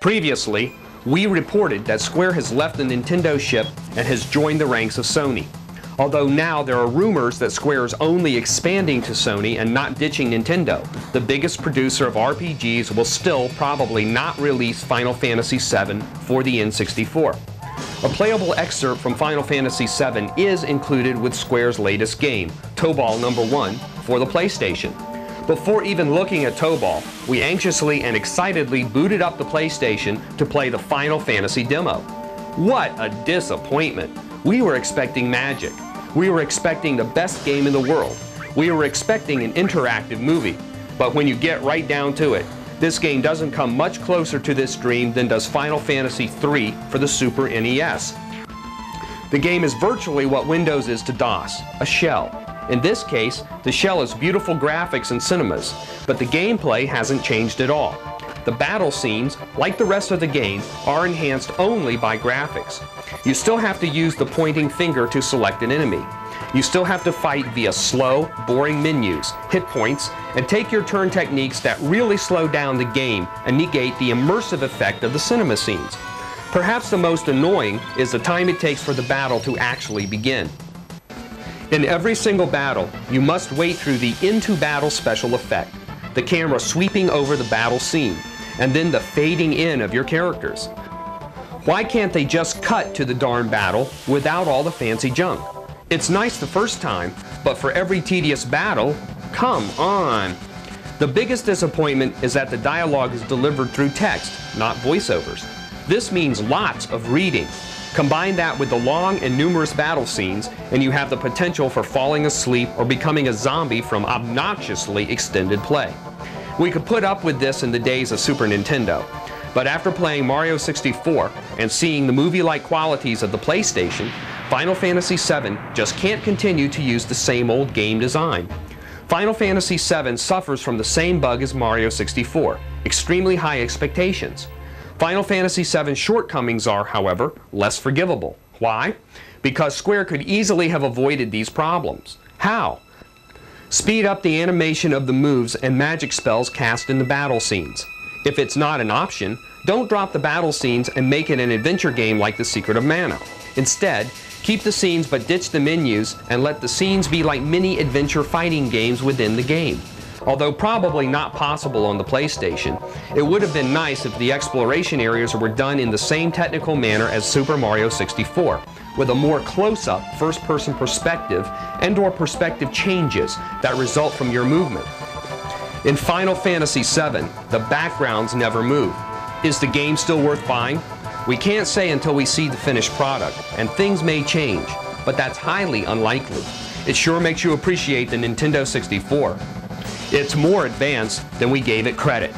Previously, we reported that Square has left the Nintendo ship and has joined the ranks of Sony. Although now there are rumors that Square is only expanding to Sony and not ditching Nintendo, the biggest producer of RPGs will still probably not release Final Fantasy VII for the N64. A playable excerpt from Final Fantasy VII is included with Square's latest game, Tobal No. 1, for the PlayStation. Before even looking at Tobal, we anxiously and excitedly booted up the PlayStation to play the Final Fantasy demo. What a disappointment! We were expecting magic. We were expecting the best game in the world. We were expecting an interactive movie. But when you get right down to it, this game doesn't come much closer to this dream than does Final Fantasy III for the Super NES. The game is virtually what Windows is to DOS, a shell. In this case, the shell is beautiful graphics and cinemas, but the gameplay hasn't changed at all. The battle scenes, like the rest of the game, are enhanced only by graphics. You still have to use the pointing finger to select an enemy. You still have to fight via slow, boring menus, hit points, and take your turn techniques that really slow down the game and negate the immersive effect of the cinema scenes. Perhaps the most annoying is the time it takes for the battle to actually begin. In every single battle, you must wait through the into battle special effect, the camera sweeping over the battle scene, and then the fading in of your characters. Why can't they just cut to the darn battle without all the fancy junk? It's nice the first time, but for every tedious battle, come on! The biggest disappointment is that the dialogue is delivered through text, not voiceovers. This means lots of reading. Combine that with the long and numerous battle scenes, and you have the potential for falling asleep or becoming a zombie from obnoxiously extended play. We could put up with this in the days of Super Nintendo, but after playing Mario 64 and seeing the movie-like qualities of the PlayStation, Final Fantasy VII just can't continue to use the same old game design. Final Fantasy VII suffers from the same bug as Mario 64, extremely high expectations. Final Fantasy VII's shortcomings are, however, less forgivable. Why? Because Square could easily have avoided these problems. How? Speed up the animation of the moves and magic spells cast in the battle scenes. If it's not an option, don't drop the battle scenes and make it an adventure game like The Secret of Mana. Instead, keep the scenes but ditch the menus and let the scenes be like mini adventure fighting games within the game. Although probably not possible on the PlayStation, it would have been nice if the exploration areas were done in the same technical manner as Super Mario 64, with a more close-up first-person perspective and/or perspective changes that result from your movement. In Final Fantasy VII, the backgrounds never move. Is the game still worth buying? We can't say until we see the finished product, and things may change, but that's highly unlikely. It sure makes you appreciate the Nintendo 64. It's more advanced than we gave it credit.